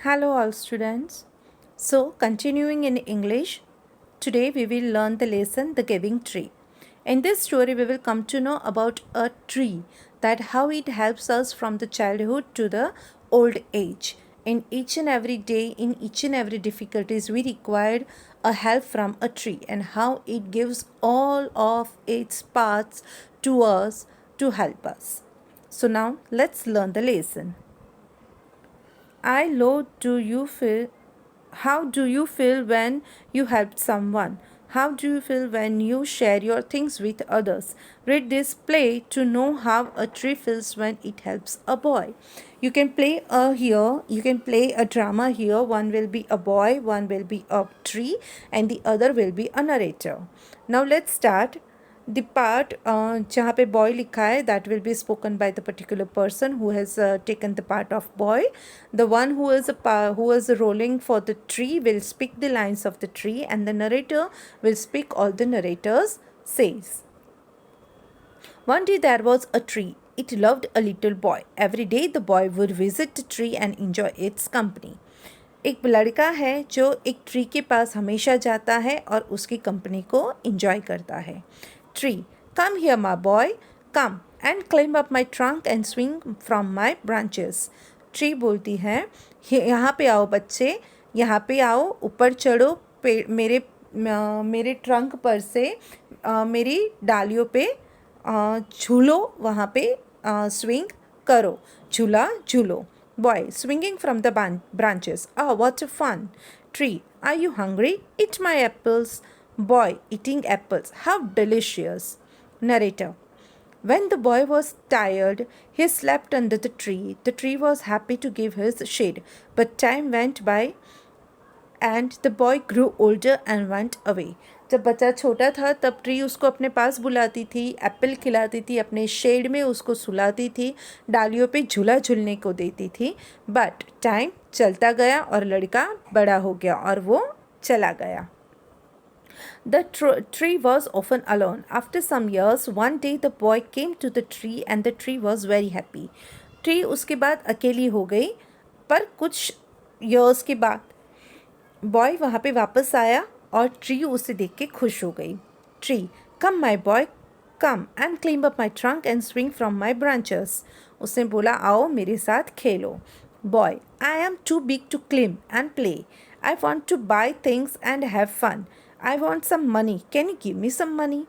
Hello, all students. So, continuing in English, today we will learn the lesson The Giving Tree. In this story, we will come to know about a tree, that how it helps us from the childhood to the old age. In each and every day, in each and every difficulties, we required a help from a tree, and how it gives all of its parts to us to help us. So now let's learn the lesson. I low do you feel how do you feel when you help someone? How do you feel when you share your things with others? Read this play to know how a tree feels when it helps a boy. You can play a drama here. One will be a boy, one will be a tree, and the other will be a narrator. Now let's start. The part जहाँ पे boy लिखा है, that will be spoken by the particular person who has taken the part of boy. The one who is rolling for the tree will speak the lines of the tree, and the narrator will speak all the narrators says. One day there was a tree. It loved a little boy. Every day the boy would visit the tree and enjoy its company. एक लड़का है जो एक tree के पास हमेशा जाता है और उसकी कंपनी को इंजॉय करता है. Tree, come here my boy, come and climb up my trunk and swing from my branches. Tree बोलती है, यहाँ पे आओ बच्चे, यहाँ पे आओ, ऊपर चढ़ो, मेरे ट्रंक पर से मेरी डालियों पे झूलो, वहाँ पे स्विंग करो, झूला झूलो. Boy, swinging from the branches. Oh, what a fun. Tree, are you hungry? Eat my apples. Boy, eating apples. How delicious. Narrator, when the boy was tired, he slept under the tree. The tree was happy to give his shade, but time went by and the boy grew older and went away. जब बच्चा छोटा था तब tree उसको अपने पास बुलाती थी, Apple खिलाती थी, अपने शेड में उसको सुलाती थी, डालियों पे झूला झूलने को देती थी. बट टाइम चलता गया और लड़का बड़ा हो गया और वो चला गया. The tree was often alone. After some years, one day the boy came to the tree and the tree was very happy. Tree उसके बाद अकेली हो गई, पर कुछ years के बाद बॉय वहाँ पे वापस आया और ट्री उसे देख के खुश हो गई. Tree, come my boy, come and climb up my trunk and swing from my branches. उसने बोला, आओ मेरे साथ खेलो. Boy, I am too big to climb and play. I want to buy things and have fun. I want some money. Can you give me some money?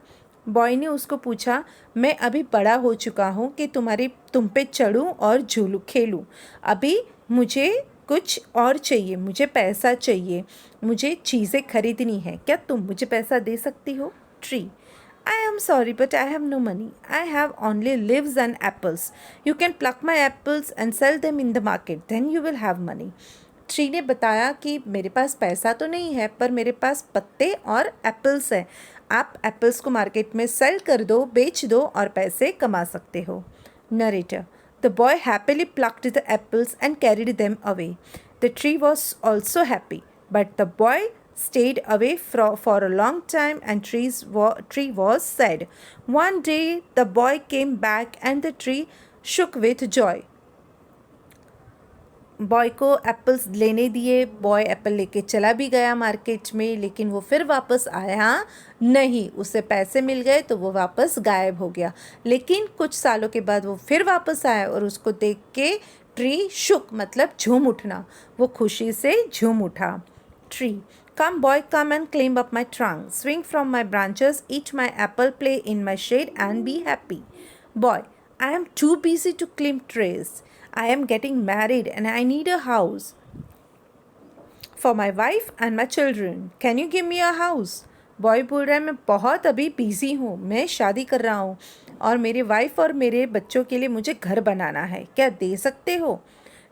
Boy ने उसको पूछा, मैं अभी बड़ा हो चुका हूँ कि तुम पे चढ़ूँ और झूलूँ खेलूँ. अभी मुझे कुछ और चाहिए, मुझे पैसा चाहिए, मुझे चीज़ें खरीदनी है, क्या तुम मुझे पैसा दे सकती हो? Tree, I am sorry but I have no money. I have only leaves and apples. You can pluck my apples and sell them in the market, then you will have money. Tree ने बताया कि मेरे पास पैसा तो नहीं है, पर मेरे पास पत्ते और एप्पल्स हैं. आप एप्पल्स को मार्केट में सेल कर दो, बेच दो और पैसे कमा सकते हो. Narrator, the boy happily plucked the apples and carried them away. The tree was also happy, but the boy stayed away for a long time and tree was sad. One day the boy came back and the tree shook with joy. Boy को apples लेने दिए. Boy Apple लेके चला भी गया market में, लेकिन वो फिर वापस आया नहीं. उसे पैसे मिल गए तो वो वापस गायब हो गया. लेकिन कुछ सालों के बाद वो फिर वापस आया और उसको देख के ट्री शुक मतलब झूम उठना, वो खुशी से झूम उठा. Tree, come boy, come and climb up my trunk, swing from my branches, eat my apple, play in my shade and be happy. Boy, I am too busy to climb trees. I am getting married and I need a house for my wife and my children. Can you give me a house? Boy बोल रहा है, मैं बहुत अभी busy हूँ, मैं शादी कर रहा हूँ और मेरे वाइफ और मेरे बच्चों के लिए मुझे घर बनाना है, क्या दे सकते हो?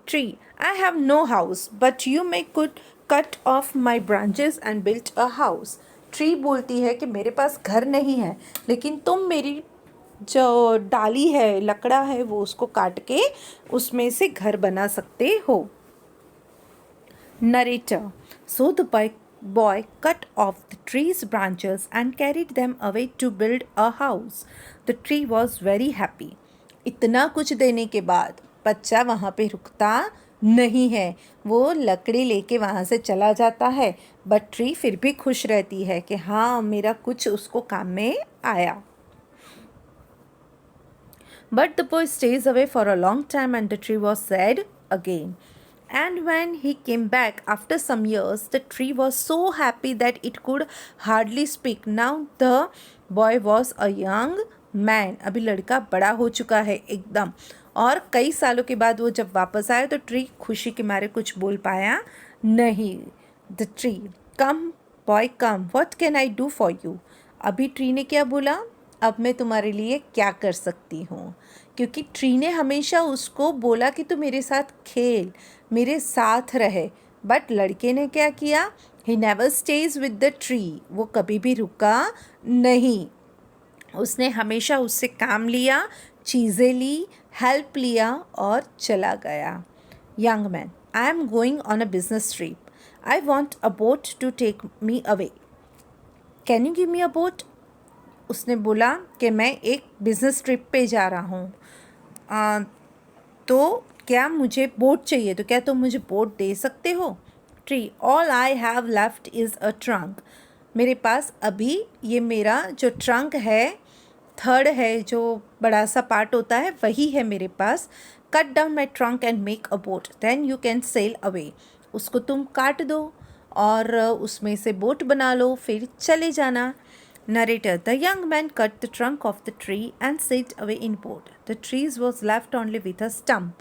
Tree, I have no house but you may could cut off my branches and build a house. Tree बोलती है कि मेरे पास घर नहीं है, लेकिन तुम मेरी जो डाली है, लकड़ा है, वो उसको काट के उसमें से घर बना सकते हो. Narrator, so the boy cut off the tree's branches and carried them away to build a house. The tree was very happy. इतना कुछ देने के बाद बच्चा वहाँ पे रुकता नहीं है। वो लकड़ी लेके वहाँ से चला जाता है, बट ट्री फिर भी खुश रहती है कि हाँ मेरा कुछ उसको काम में आया। But the boy stays away for a long time and the tree was sad again. And when he came back after some years, the tree was so happy that it could hardly speak. Now the boy was a young man. अभी लड़का बड़ा हो चुका है एकदम, और कई सालों के बाद वो जब वापस आया तो ट्री खुशी के मारे कुछ बोल पाया नहीं। The tree, come boy come, what can I do for you. अभी ट्री ने क्या बोला, अब मैं तुम्हारे लिए क्या कर सकती हूँ, क्योंकि ट्री ने हमेशा उसको बोला कि तू मेरे साथ खेल, मेरे साथ रहे। बट लड़के ने क्या किया, he never stage with the tree, वो कभी भी रुका नहीं। उसने हमेशा उससे काम लिया, चीज़ें ली, हेल्प लिया और चला गया। Young man, I am going on a business trip, I want a boat to take me away, can you give me a boat. उसने बोला कि मैं एक बिज़नेस ट्रिप पे जा रहा हूँ, तो क्या मुझे बोट चाहिए, तो क्या तुम मुझे बोट दे सकते हो। Tree, all I have left is a trunk, मेरे पास अभी ये मेरा जो ट्रंक है, थर्ड है, जो बड़ा सा पार्ट होता है, वही है मेरे पास। Cut down my trunk and make a boat, then you can sail away, उसको तुम काट दो और उसमें से बोट बना लो, फिर चले जाना। Narrator, the young man cut the trunk of the tree and sailed away in boat. The trees was left only with a stump.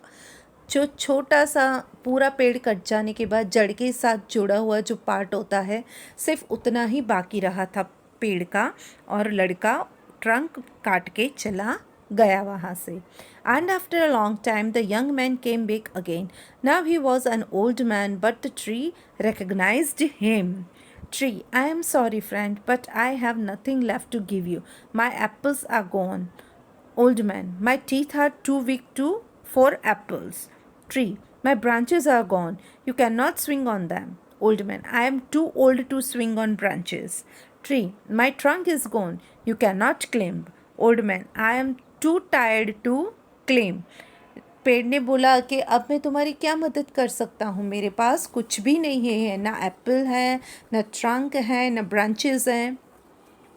जो छोटा सा पूरा पेड़ कट जाने के बाद जड़ के साथ जुड़ा हुआ जो पार्ट होता है, सिर्फ उतना ही बाकी रहा था पेड़ का, और लड़का ट्रंक काट के चला गया वहाँ से। And after a long time the young man came back again. Now he was an old man, but the tree recognized him. Tree, I am sorry, friend, but I have nothing left to give you. My apples are gone. Old man, my teeth are too weak for apples. Tree, my branches are gone. You cannot swing on them. Old man, I am too old to swing on branches. Tree, my trunk is gone. You cannot climb. Old man, I am too tired to climb. पेड़ ने बोला कि अब मैं तुम्हारी क्या मदद कर सकता हूँ, मेरे पास कुछ भी नहीं है, ना एप्पल है, ना ट्रंक है, ना ब्रांचेस हैं।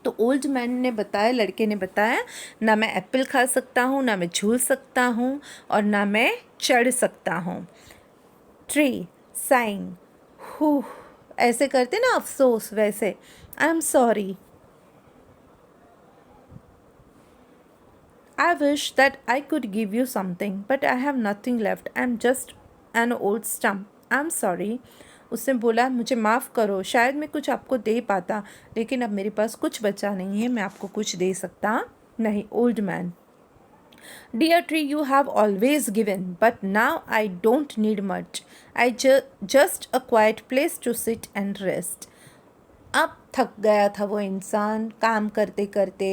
तो ओल्ड मैन ने बताया, लड़के ने बताया, ना मैं एप्पल खा सकता हूँ, ना मैं झूल सकता हूँ, और ना मैं चढ़ सकता हूँ। ट्री साइंग, हू, ऐसे करते ना अफसोस, वैसे आई am sorry, I wish that I could give you something, but I have nothing left. I'm just an old stump. I'm sorry. उसने बोला, मुझे माफ़ करो, शायद मैं कुछ आपको दे पाता, लेकिन अब मेरे पास कुछ बचा नहीं है, मैं आपको कुछ दे सकता नहीं। Old man, Dear tree, you have always given, but now I don't need much. I just a quiet place to sit and rest. अब थक गया था वो इंसान काम करते करते,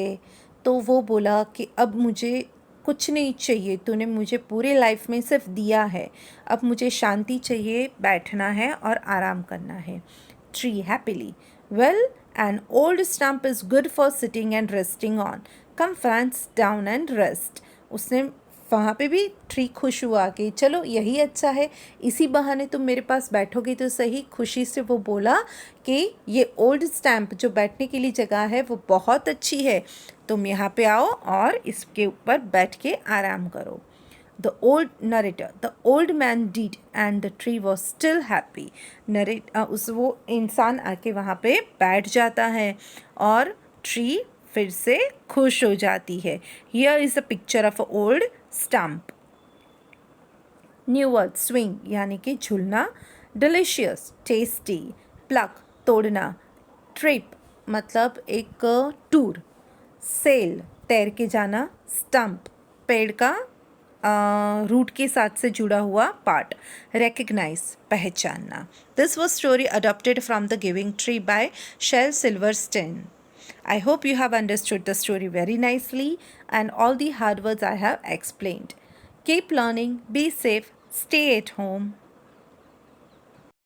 तो वो बोला कि अब मुझे कुछ नहीं चाहिए, तूने मुझे पूरे लाइफ में सिर्फ दिया है, अब मुझे शांति चाहिए, बैठना है और आराम करना है। Tree happily, well, an old stump is good for sitting and resting on, come France down and rest. उसने वहाँ पे भी ट्री खुश हुआ कि चलो यही अच्छा है, इसी बहाने तुम मेरे पास बैठोगे तो सही। खुशी से वो बोला कि ये ओल्ड स्टैम्प जो बैठने के लिए जगह है वो बहुत अच्छी है, तुम यहाँ पे आओ और इसके ऊपर बैठ के आराम करो। The old narrator, the old man did and the tree was still happy. उस वो इंसान आके वहाँ पे बैठ जाता है और ट्री फिर से खुश हो जाती है। Here is a picture of a old stump. New word, swing यानी कि झूलना, डिलीशियस टेस्टी, प्लक तोड़ना, ट्रिप मतलब एक टूर, सेल तैर के जाना, स्टम्प पेड़ का रूट के साथ से जुड़ा हुआ पार्ट, रिकग्नाइज पहचानना। This was story adopted from the giving tree by Shel Silverstein. I hope you have understood the story very nicely and all the hard words I have explained. Keep learning, be safe, stay at home.